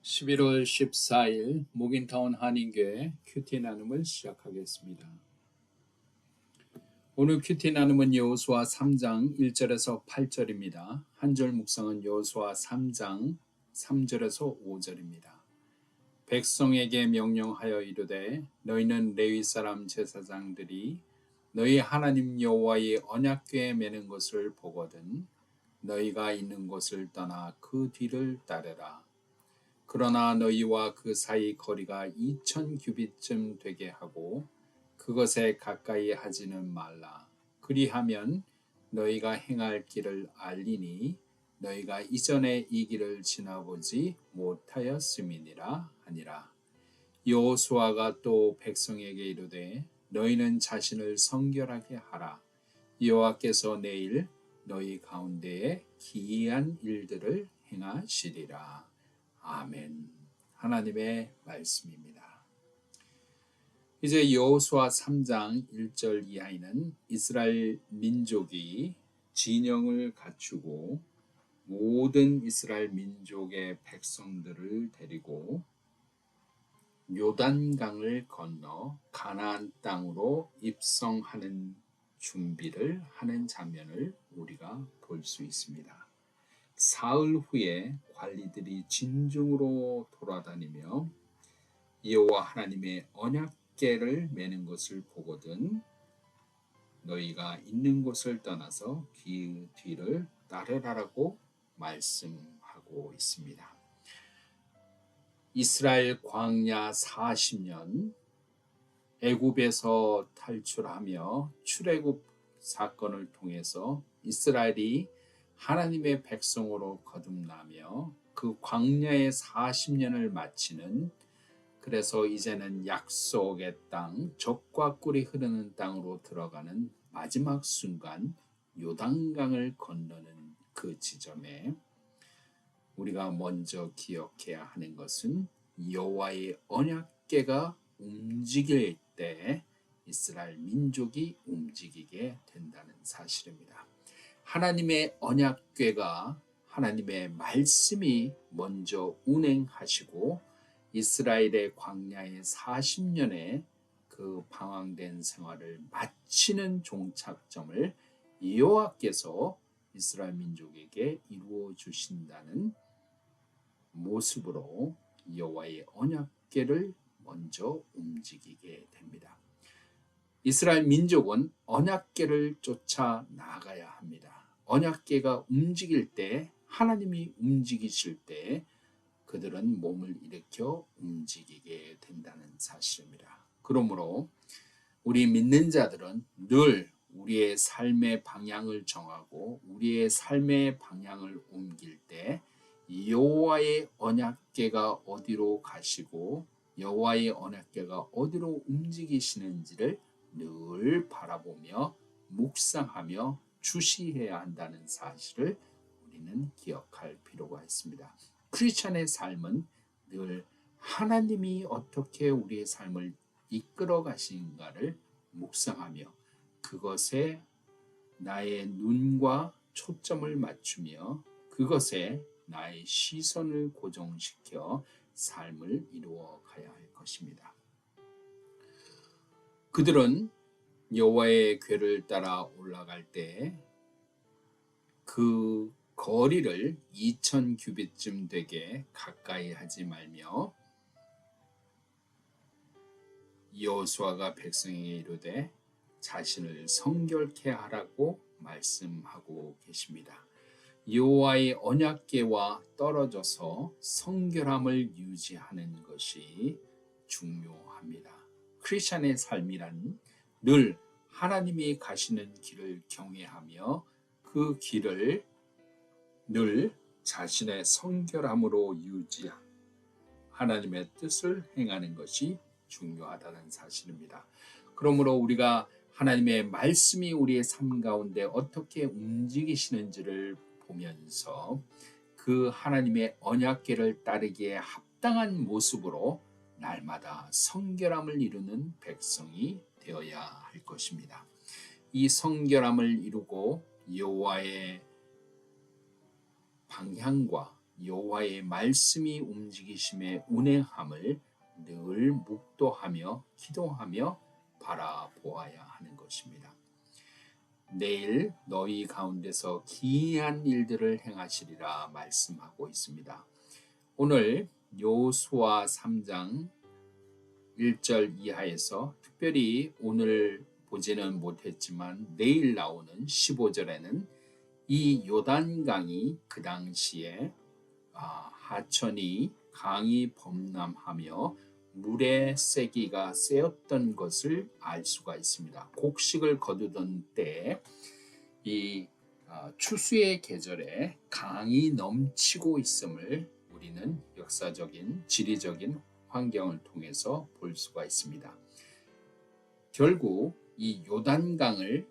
11월 14일 목인타운 한인교회 큐티 나눔을 시작하겠습니다. 오늘 큐티 나눔은 여호수아 3장 1절에서 8절입니다. 한절 묵상은 여호수아 3장 3절에서 5절입니다. 백성에게 명령하여 이르되 너희는 레위 사람 제사장들이 너희 하나님 여호와의 언약궤에 매는 것을 보거든 너희가 있는 곳을 떠나 그 뒤를 따르라. 그러나 너희와 그 사이 거리가 2000 규빗쯤 되게 하고 그것에 가까이 하지는 말라. 그리하면 너희가 행할 길을 알리니 너희가 이전에 이 길을 지나보지 못하였음이니라 하니라. 여호수아가 또 백성에게 이르되 너희는 자신을 성결하게 하라. 여호와께서 내일 너희 가운데에 기이한 일들을 행하시리라. 아멘. 하나님의 말씀입니다. 이제 여호수아 3장 1절 이하에는 이스라엘 민족이 진영을 갖추고 모든 이스라엘 민족의 백성들을 데리고 요단강을 건너 가나안 땅으로 입성하는 준비를 하는 장면을 우리가 볼 수 있습니다. 사흘 후에 관리들이 진중으로 돌아다니며 여호와 하나님의 언약궤를 매는 것을 보거든 너희가 있는 곳을 떠나서 그 뒤를 따르라라고 말씀하고 있습니다. 이스라엘 광야 40년 애굽에서 탈출하며 출애굽 사건을 통해서 이스라엘이 하나님의 백성으로 거듭나며 그 광야의 40년을 마치는, 그래서 이제는 약속의 땅, 젖과 꿀이 흐르는 땅으로 들어가는 마지막 순간 요단강을 건너는 그 지점에 우리가 먼저 기억해야 하는 것은 여호와의 언약궤가 움직일 때 이스라엘 민족이 움직이게 된다는 사실입니다. 하나님의 언약궤가 하나님의 말씀이 먼저 운행하시고 이스라엘의 광야의 40년의 그 방황된 생활을 마치는 종착점을 여호와께서 이스라엘 민족에게 이루어 주신다는 모습으로 여호와의 언약궤를 먼저 움직이게 됩니다. 이스라엘 민족은 언약궤를 쫓아 나가야 합니다. 언약궤가 움직일 때, 하나님이 움직이실 때 그들은 몸을 일으켜 움직이게 된다는 사실입니다. 그러므로 우리 믿는 자들은 늘 우리의 삶의 방향을 정하고 우리의 삶의 방향을 옮길 때 여호와의 언약궤가 어디로 가시고 여호와의 언약궤가 어디로 움직이시는지를 늘 바라보며 묵상하며 주시해야 한다는 사실을 우리는 기억할 필요가 있습니다. 크리스찬의 삶은 늘 하나님이 어떻게 우리의 삶을 이끌어 가신가를 묵상하며 그것에 나의 눈과 초점을 맞추며 그것에 나의 시선을 고정시켜 삶을 이루어 가야 할 것입니다. 그들은 여호와의 궤를 따라 올라갈 때 그 거리를 2000 규빗쯤 되게 가까이 하지 말며 여호수아가 백성에게 이르되 자신을 성결케 하라고 말씀하고 계십니다. 여호와의 언약궤와 떨어져서 성결함을 유지하는 것이 중요합니다. 크리스찬의 삶이란 늘 하나님이 가시는 길을 경외하며 그 길을 늘 자신의 성결함으로 유지하고 하나님의 뜻을 행하는 것이 중요하다는 사실입니다. 그러므로 우리가 하나님의 말씀이 우리의 삶 가운데 어떻게 움직이시는지를 보면서 그 하나님의 언약궤를 따르기에 합당한 모습으로 날마다 성결함을 이루는 백성이 되어야 할 것입니다. 이 성결함을 이루고 여호와의 방향과 여호와의 말씀이 움직이심의 운행함을 늘 묵도하며 기도하며 바라보아야 하는 것입니다. 내일 너희 가운데서 기이한 일들을 행하시리라 말씀하고 있습니다. 오늘 여호수아 3장 1절 이하에서 특별히 오늘 보지는 못했지만 내일 나오는 15절에는 이 요단강이 그 당시에 하천이 강이 범람하며 물의 세기가 세었던 것을 알 수가 있습니다. 곡식을 거두던 때 이 추수의 계절에 강이 넘치고 있음을 우리는 역사적인 지리적인 환경을 통해서 볼 수가 있습니다. 결국 이 요단강을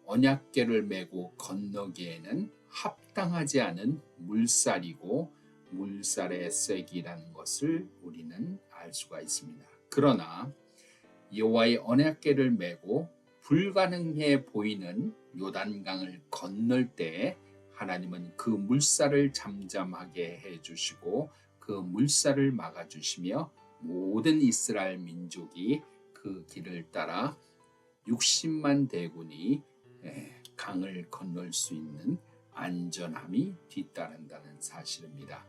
언약궤를 메고 건너기에는 합당하지 않은 물살이고 물살의 세기라는 것을 우리는 알 수가 있습니다. 그러나 여호와의 언약궤를 메고 불가능해 보이는 요단강을 건널 때 하나님은 그 물살을 잠잠하게 해주시고 그 물살을 막아주시며 모든 이스라엘 민족이 그 길을 따라 60만 대군이 강을 건널 수 있는 안전함이 뒤따른다는 사실입니다.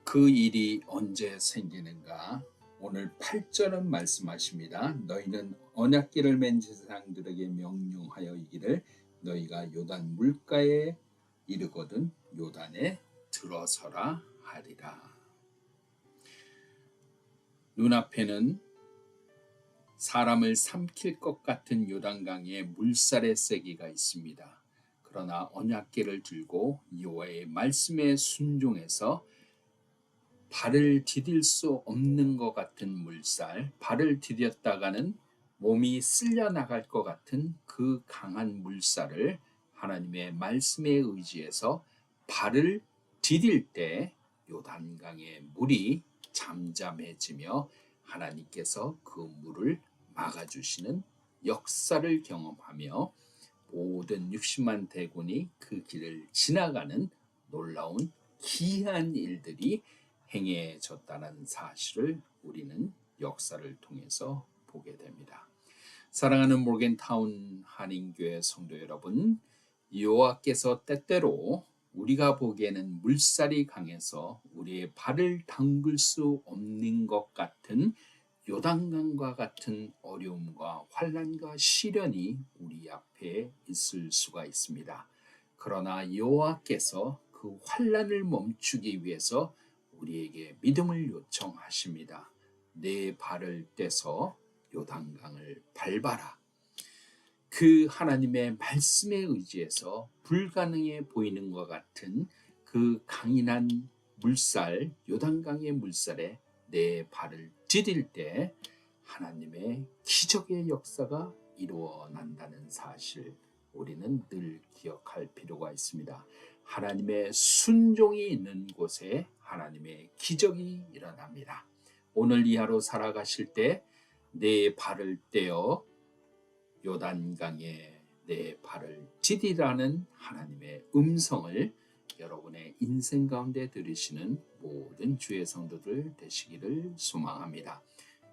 그 일이 언제 생기는가? 오늘 8절은 말씀하십니다. 너희는 언약궤를 맨 제사장들에게 명령하여 이기를 너희가 요단 물가에 이르거든 요단에 들어서라 하리라. 눈앞에는 사람을 삼킬 것 같은 요단강의 물살의 세기가 있습니다. 그러나 언약궤를 들고 여호와의 말씀에 순종해서 발을 디딜 수 없는 것 같은 물살, 발을 디뎠다가는 몸이 쓸려 나갈 것 같은 그 강한 물살을 하나님의 말씀에 의지해서 발을 디딜 때 요단강의 물이 잠잠해지며 하나님께서 그 물을 막아주시는 역사를 경험하며 모든 60만 대군이 그 길을 지나가는 놀라운 기이한 일들이 행해졌다는 사실을 우리는 역사를 통해서 보게 됩니다. 사랑하는 모르겐타운 한인교회 성도 여러분, 여호와께서 때때로 우리가 보기에는 물살이 강해서 우리의 발을 담글 수 없는 것 같은 요단강과 같은 어려움과 환난과 시련이 우리 앞에 있을 수가 있습니다. 그러나 여호와께서 그 환난을 멈추기 위해서 우리에게 믿음을 요청하십니다. 내 발을 떼서 요단강을 밟아라. 그 하나님의 말씀에 의지해서 불가능해 보이는 것 같은 그 강인한 물살, 요단강의 물살에 내 발을 디딜 때 하나님의 기적의 역사가 이루어난다는 사실 우리는 늘 기억할 필요가 있습니다. 하나님의 순종이 있는 곳에 하나님의 기적이 일어납니다. 오늘 이 하루 살아가실 때 내 발을 떼어 요단강에 내 발을 디디라는 하나님의 음성을 여러분의 인생 가운데 들으시는 모든 주의 성도들 되시기를 소망합니다.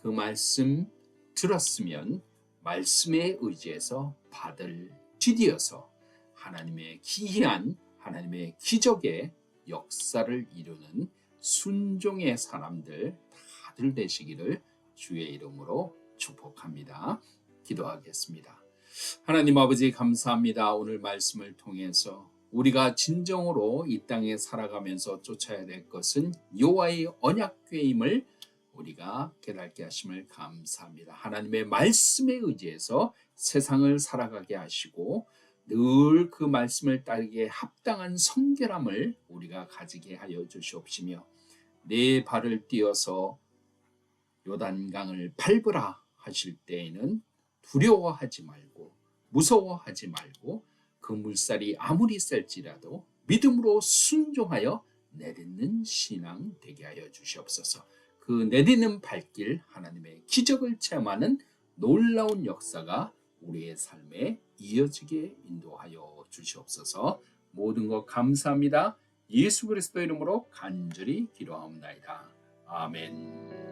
그 말씀 들었으면 말씀에 의지해서 발을 디디어서 하나님의 기이한 하나님의 기적의 역사를 이루는 순종의 사람들 다들 되시기를 주의 이름으로 축복합니다. 기도하겠습니다. 하나님 아버지 감사합니다. 오늘 말씀을 통해서 우리가 진정으로 이 땅에 살아가면서 쫓아야 될 것은 여호와의 언약궤임을 우리가 깨닫게 하심을 감사합니다. 하나님의 말씀에 의지해서 세상을 살아가게 하시고 늘 그 말씀을 따르기에 합당한 성결함을 우리가 가지게 하여 주시옵시며 내 발을 띄어서 요단강을 밟으라 하실 때에는 두려워하지 말고 무서워하지 말고 그 물살이 아무리 셀지라도 믿음으로 순종하여 내딛는 신앙 되게 하여 주시옵소서. 그 내딛는 발길 하나님의 기적을 체험하는 놀라운 역사가 우리의 삶에 이어지게 인도하여 주시옵소서. 모든 것 감사합니다. 예수 그리스도 이름으로 간절히 기도하옵나이다. 아멘.